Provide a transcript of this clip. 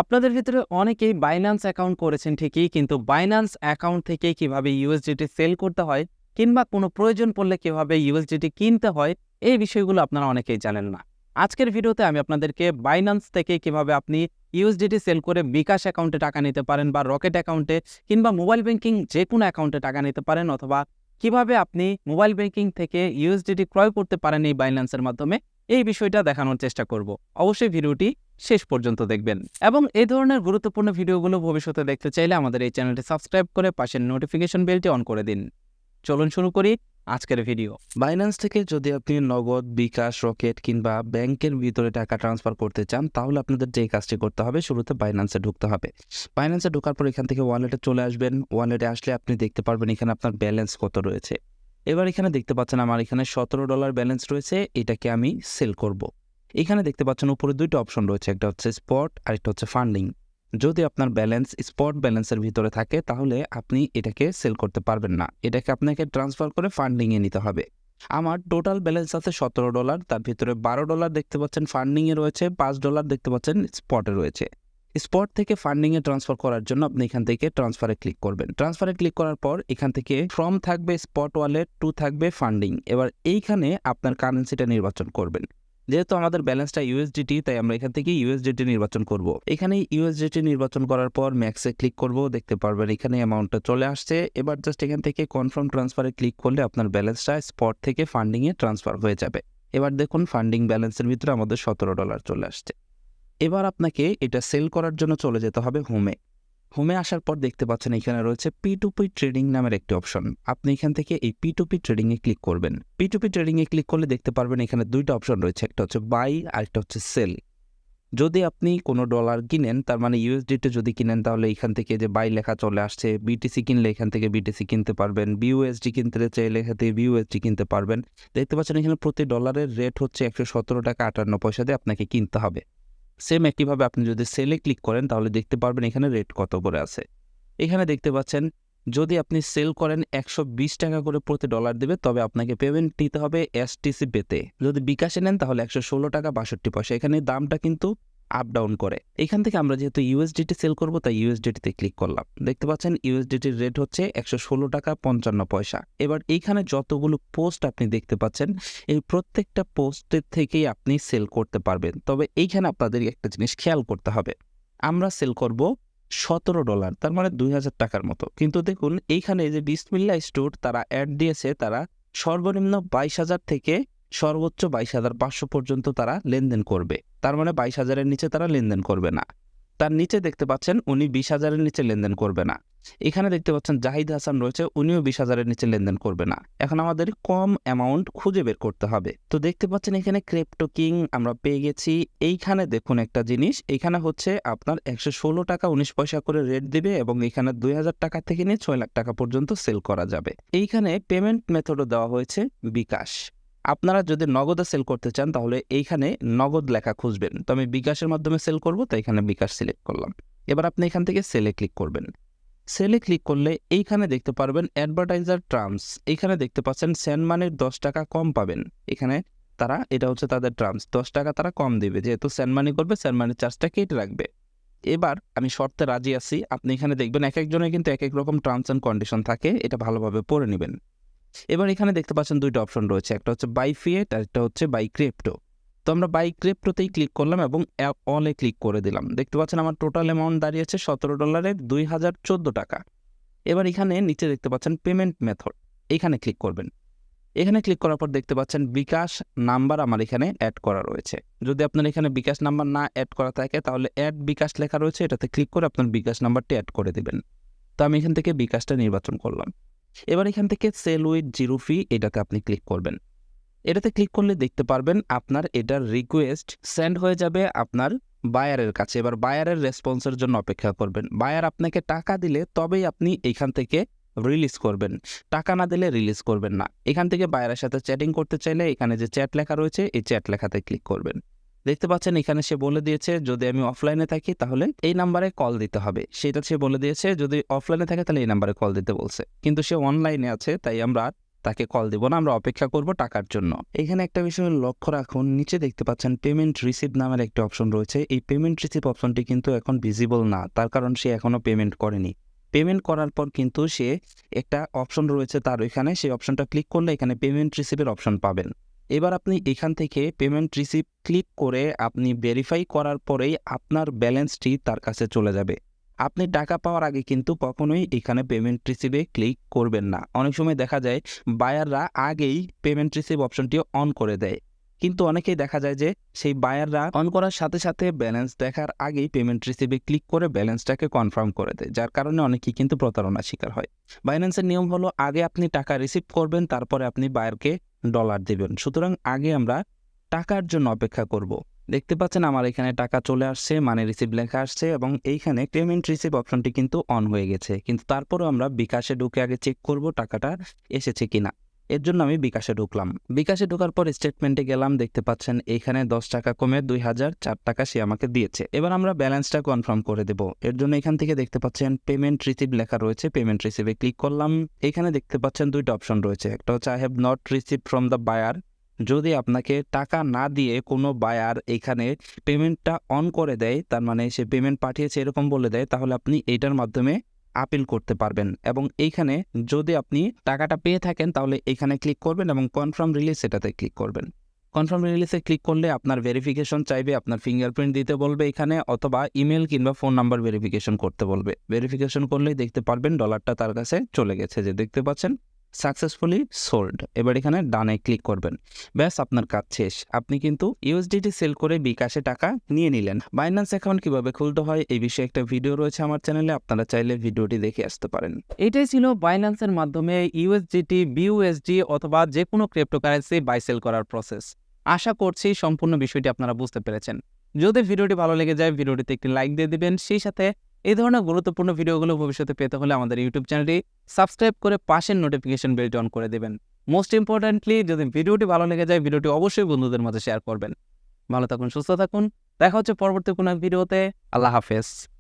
আপনাদের ভিতরে অনেকেই বাইন্যান্স অ্যাকাউন্ট করেছেন ঠিকই, কিন্তু বাইন্যান্স অ্যাকাউন্ট থেকে কিভাবে ইউএসডিটি সেল করতে হয় কিংবা কোনো প্রয়োজন পড়লে কিভাবে ইউএসডিটি কিনতে হয়, এই বিষয়গুলো আপনারা অনেকেই জানেন না। আজকের ভিডিওতে আমি আপনাদেরকে বাইন্যান্স থেকে কিভাবে আপনি ইউএসডিটি সেল করে বিকাশ অ্যাকাউন্টে টাকা নিতে পারেন বা রকেট অ্যাকাউন্টে কিংবা মোবাইল ব্যাংকিং যে কোনো অ্যাকাউন্টে টাকা নিতে পারেন, অথবা কিভাবে আপনি মোবাইল ব্যাংকিং থেকে ইউএসডিটি ক্রয় করতে পারেন এই বাইন্যান্সের মাধ্যমে, এই বিষয়টা দেখানোর চেষ্টা করব। অবশ্যই ভিডিওটি শেষ পর্যন্ত দেখবেন এবং এই ধরনের গুরুত্বপূর্ণ ভিডিওগুলো ভবিষ্যতে দেখতে চাইলে আমাদের এই চ্যানেলটি সাবস্ক্রাইব করে পাশের নোটিফিকেশন বেলটি অন করে দিন। চলুন শুরু করি আজকের ভিডিও। বাইন্যান্স থেকে যদি আপনি নগদ, বিকাশ, রকেট কিংবা ব্যাংকের ভিতরে টাকা ট্রান্সফার করতে চান, তাহলে আপনাদের যে কাজটি করতে হবে, শুরুতে বাইন্যান্সে ঢুকতে হবে। বাইন্যান্সে ঢোকার পর এখান থেকে ওয়ালেটে চলে আসবেন। ওয়ালেটে আসলে আপনি দেখতে পারবেন এখানে আপনার ব্যালেন্স কত রয়েছে। এবার এখানে দেখতে পাচ্ছেন আমার এখানে $17 ব্যালেন্স রয়েছে, এটাকে আমি সেল করব। এখানে দেখতে পাচ্ছেন উপরে দুইটা অপশন রয়েছে, একটা হচ্ছে স্পট আর একটা হচ্ছে ফান্ডিং। যদি আপনার ব্যালেন্স স্পট ব্যালেন্সের ভিতরে থাকে তাহলে আপনি এটাকে সেল করতে পারবেন না, এটাকে আপনাকে ট্রান্সফার করে ফান্ডিংয়ে নিতে হবে। আমার টোটাল ব্যালেন্স আছে $17, তার ভিতরে $12 দেখতে পাচ্ছেন ফান্ডিংয়ে রয়েছে, $5 দেখতে পাচ্ছেন স্পটে রয়েছে। স্পট থেকে ফান্ডিংয়ে ট্রান্সফার করার জন্য আপনি এখান থেকে ট্রান্সফারে ক্লিক করবেন। ট্রান্সফারে ক্লিক করার পর এখান থেকে ফ্রম থাকবে স্পট ওয়ালেট, টু থাকবে ফান্ডিং। এবার এইখানে আপনার কারেন্সিটা নির্বাচন করবেন। যেহেতু আমাদের ব্যালেন্সটা ইউএসডিটি, তাই আমরা এখান থেকে ইউএসডিটি নির্বাচন করব। এখানে ইউএসডিটি নির্বাচন করার পর ম্যাক্সে ক্লিক করব, দেখতে পারবেন এখানে অ্যামাউন্টটা চলে আসছে। এবার জাস্ট এখান থেকে কনফার্ম ট্রান্সফারে ক্লিক করলে আপনার ব্যালেন্সটা স্পট থেকে ফান্ডিংয়ে ট্রান্সফার হয়ে যাবে। এবার দেখুন ফান্ডিং ব্যালেন্সের ভিতরে আমাদের $17 চলে আসছে। এবার আপনাকে এটা সেল করার জন্য চলে যেতে হবে হোমে। হোমে আসার পর দেখতে পাচ্ছেন এখানে রয়েছে P2p ট্রেডিং নামের একটি অপশন। আপনি এখান থেকে এই P2p ট্রেডিং এ ক্লিক করবেন। P2p ট্রেডিং এ ক্লিক করলে দেখতে পারবেন এখানে দুইটা অপশন রয়েছে, একটা হচ্ছে বাই আর একটা হচ্ছে সেল। যদি আপনি কোনো ডলার কিনেন, তার মানে ইউএসডিতে যদি কিনেন, তাহলে এখান থেকে যে বাই লেখা চলে আসছে। বিটিসি কিনলে এখান থেকে বিটিসি কিনতে পারবেন, বিইউএসডি কিনতে চাইলে এখান থেকে বিইউএসডি কিনতে পারবেন। দেখতে পাচ্ছেন এখানে প্রতি ডলারের রেট হচ্ছে $117.58 দিয়ে আপনাকে কিনতে হবে। সেম একইভাবে আপনি যদি সেলে ক্লিক করেন তাহলে দেখতে পারবেন এখানে রেট কত করে আছে। এখানে দেখতে পাচ্ছেন যদি আপনি সেল করেন $120 করে প্রতি ডলার দেবে, তবে আপনাকে পেমেন্ট নিতে হবে এসটিসি পেতে। যদি বিকাশে নেন তাহলে $116.62। এখানে দামটা কিন্তু আপ ডাউন করে। এখান থেকে আমরা যেহেতু ইউএসডিটি সেল করব, তাই ইউএসডিটিতে ক্লিক করলাম। দেখতে পাচ্ছেন ইউএসডিটির রেট হচ্ছে $116.55। এবার এইখানে যতগুলো পোস্ট আপনি দেখতে পাচ্ছেন, এই প্রত্যেকটা পোস্টের থেকেই আপনি সেল করতে পারবেন। তবে এইখানে আপনাদের একটা জিনিস খেয়াল করতে হবে, আমরা সেল করব $17, তার মানে 2000 টাকার মতো। কিন্তু দেখুন এইখানে যে বিসমিল্লাহ স্টোর তারা অ্যাড দিয়েছে, তারা সর্বনিম্ন 22,000 থেকে সর্বোচ্চ 22,500 পর্যন্ত তারা লেনদেন করবে। তার মানে 22,000-এর নিচে তারা লেনদেন করবে না। তার নিচে দেখতে পাচ্ছেন উনি 20,000-এর নিচে লেনদেন করবে না। এখানে দেখতে পাচ্ছেন জাহিদ হাসান রয়েছে, উনিও 20,000-এর নিচে লেনদেন করবে না। এখন আমাদের কম অ্যামাউন্ট খুঁজে বের করতে হবে। তো দেখতে পাচ্ছেন এখানে ক্রিপ্টো কিং আমরা পেয়ে গেছি। এইখানে দেখুন একটা জিনিস, এখানে হচ্ছে আপনার $116.19 করে রেট দিবে এবং এখানে 2,000 টাকা থেকে নিয়ে 6 লাখ টাকা পর্যন্ত সেল করা যাবে। এইখানে পেমেন্ট মেথডও দেওয়া হয়েছে বিকাশ। আপনারা যদি নগদে সেল করতে চান তাহলে এইখানে নগদ লেখা খুঁজবেন। তো আমি বিকাশের মাধ্যমে সেল করব, তাই এখানে বিকাশ সিলেক্ট করলাম। এবার আপনি এখান থেকে সেলে ক্লিক করবেন। সেলে ক্লিক করলে এইখানে দেখতে পারবেন অ্যাডভার্টাইজার টার্মস। এখানে দেখতে পাচ্ছেন সেন্ড মানির $10 কম পাবেন। এখানে তারা এটা হচ্ছে তাদের টার্মস, $10 তারা কম দিবে। যেহেতু সেন্ড মানি করবে, সেন্ড মানির চার্জটা কেটে রাখবে। এবার আমি শর্তে রাজি আছি। আপনি এখানে দেখবেন এক একজনের কিন্তু এক এক রকম টার্মস অ্যান্ড কন্ডিশন থাকে, এটা ভালোভাবে পড়ে নেবেন। এবার এখানে দেখতে পাচ্ছেন দুইটা অপশন রয়েছে, একটা হচ্ছে বাই ফিয়েট আর একটা হচ্ছে বাই ক্রিপ্টো। তো আমরা বাই ক্রিপ্টোতেই ক্লিক করলাম এবং অলে ক্লিক করে দিলাম। দেখতে পাচ্ছেন আমার টোটাল অ্যামাউন্ট দাঁড়িয়েছে $17 $2,014 টাকা। এবার এখানে নিচে দেখতে পাচ্ছেন পেমেন্ট মেথড, এখানে ক্লিক করবেন। এখানে ক্লিক করার পর দেখতে পাচ্ছেন বিকাশ নাম্বার আমার এখানে অ্যাড করা রয়েছে। যদি আপনার এখানে বিকাশ নাম্বার না অ্যাড করা থাকে তাহলে অ্যাড বিকাশ লেখা রয়েছে, এটাতে ক্লিক করে আপনার বিকাশ নাম্বারটি অ্যাড করে দেবেন। তো আমি এখান থেকে বিকাশটা নির্বাচন করলাম। এবার এখান থেকে সেল উইথ জিরো ফি এটাতে আপনি ক্লিক করবেন। এটাতে ক্লিক করলে দেখতে পারবেন আপনার এটার রিকোয়েস্ট সেন্ড হয়ে যাবে আপনার বায়ারের কাছে। এবার বায়ারের রেসপন্সের জন্য অপেক্ষা করবেন। বায়ার আপনাকে টাকা দিলে তবেই আপনি এখান থেকে রিলিজ করবেন, টাকা না দিলে রিলিজ করবেন না। এখান থেকে বায়ারের সাথে চ্যাটিং করতে চাইলে এখানে যে চ্যাট লেখা রয়েছে এই চ্যাট লেখাতে ক্লিক করবেন। দেখতে পাচ্ছেন এখানে সে বলে দিয়েছে যদি আমি অফলাইনে থাকি তাহলে এই নাম্বারে কল দিতে হবে, সেটা সে বলে দিয়েছে। যদি অফলাইনে থাকে তাহলে এই নাম্বারে কল দিতে বলছে, কিন্তু সে অনলাইনে আছে, তাই আমরা তাকে কল দিব না, আমরা অপেক্ষা করব টাকার জন্য। এখানে একটা বিষয় লক্ষ্য রাখুন, নিচে দেখতে পাচ্ছেন পেমেন্ট রিসিভ নামের একটি অপশন রয়েছে। এই পেমেন্ট রিসিভ অপশনটি কিন্তু এখন ভিজিবল না, তার কারণ সে এখনো পেমেন্ট করেনি। পেমেন্ট করার পর কিন্তু সে একটা অপশন রয়েছে তার ওইখানে, সেই অপশনটা ক্লিক করলে এখানে পেমেন্ট রিসিভের অপশন পাবেন। এবার আপনি এখান থেকে পেমেন্ট রিসিভ ক্লিক করে আপনি ভেরিফাই করার পরেই আপনার ব্যালেন্সটি তার কাছে চলে যাবে। আপনি টাকা পাওয়ার আগে কিন্তু কখনোই এখানে পেমেন্ট রিসিভে ক্লিক করবেন না। অনেক সময় দেখা যায় বায়াররা আগেই পেমেন্ট রিসিভ অপশনটি অন করে দেয়, কিন্তু অনেকেই দেখা যায় যে সেই বায়াররা অন করার সাথে সাথে ব্যালেন্স দেখার আগেই পেমেন্ট রিসিভে ক্লিক করে ব্যালেন্সটাকে কনফার্ম করে দেয়, যার কারণে অনেকেই কিন্তু প্রতারণার শিকার হয়। বাইন্যান্সের নিয়ম হলো আগে আপনি টাকা রিসিভ করবেন, তারপরে আপনি বায়ারকে ডলার দিবেন। সুতরাং আগে আমরা টাকার জন্য অপেক্ষা করব। দেখতে পাচ্ছেন আমার এখানে টাকা চলে আসছে, মানে রিসিভ লেখা আসছে এবং এইখানে পেমেন্ট রিসিভ অপশনটি কিন্তু অন হয়ে গেছে। কিন্তু তারপরেও আমরা বিকাশে ঢুকে আগে চেক করব টাকাটা এসেছে কিনা। এর জন্য আমি বিকাশে ঢুকলাম। বিকাশে ঢোকার পর স্টেটমেন্টে গেলাম, দেখতে পাচ্ছেন এখানে 10 টাকা কমে 2004 টাকা সে আমাকে দিয়েছে। এবার আমরা ব্যালেন্সটা কনফার্ম করে দেব। এর জন্য এখান থেকে দেখতে পাচ্ছেন পেমেন্ট রিসিভ লেখা রয়েছে, পেমেন্ট রিসিভে ক্লিক করলাম। এখানে দেখতে পাচ্ছেন দুইটা অপশন রয়েছে, একটা হচ্ছে I have not receive from the buyer. যদি আপনাকে টাকা না দিয়ে কোনো বায়ার এখানে পেমেন্টটা অন করে দেয়, তার মানে সে পেমেন্ট পাঠিয়েছে এরকম বলে দেয়, তাহলে আপনি এইটার মাধ্যমে আপিল করতে পারবেন। এবং এইখানে যদি আপনি টাকাটা পেয়ে থাকেন তাহলে এইখানে ক্লিক করবেন এবং কনফার্ম রিলিজ এটাতে ক্লিক করবেন। কনফার্ম রিলিজে ক্লিক করলে আপনার ভেরিফিকেশন চাইবে, আপনার ফিঙ্গারপ্রিন্ট দিতে বলবে এখানে, অথবা ইমেল কিংবা ফোন নাম্বার ভেরিফিকেশন করতে বলবে। ভেরিফিকেশন করলেই দেখতে পারবেন ডলারটা তার কাছে চলে গেছে, যে দেখতে পাচ্ছেন সাকসেসফুলি সোল্ড। এবার এখানে ডানে ক্লিক করবেন, ব্যাস আপনার কাজ শেষ। আপনি কিন্তু ইউএসডিটি সেল করে বিকাশে টাকা নিয়ে নিলেন। বাইন্যান্স অ্যাকাউন্ট কিভাবে খুলতে হয় এই বিষয়ে একটা ভিডিও রয়েছে আমার চ্যানেলে, আপনারা চাইলে ভিডিওটি দেখে আসতে পারেন। এটাই ছিল বাইন্যান্সের মাধ্যমে ইউএসডিটি, বিইউএসডি অথবা যে কোনো ক্রিপ্টোকারেন্সি বাই সেল করার প্রসেস। আশা করছি সম্পূর্ণ বিষয়টি আপনারা বুঝতে পেরেছেন। যদি ভিডিওটি ভালো লেগে যায় ভিডিওটিতে একটি লাইক দিয়ে দিবেন। সেই সাথে এই ধরনের গুরুত্বপূর্ণ ভিডিওগুলো ভবিষ্যতে পেতে হলে আমাদের ইউটিউব চ্যানেলটি সাবস্ক্রাইব করে পাশের নোটিফিকেশন বেলটি অন করে দেবেন। মোস্ট ইম্পর্টেন্টলি, যদি ভিডিওটি ভালো লেগে যায় ভিডিওটি অবশ্যই বন্ধুদের মাঝে শেয়ার করবেন। ভালো থাকুন, সুস্থ থাকুন, দেখা হচ্ছে পরবর্তী কোনো এক ভিডিওতে। আল্লাহ হাফেজ।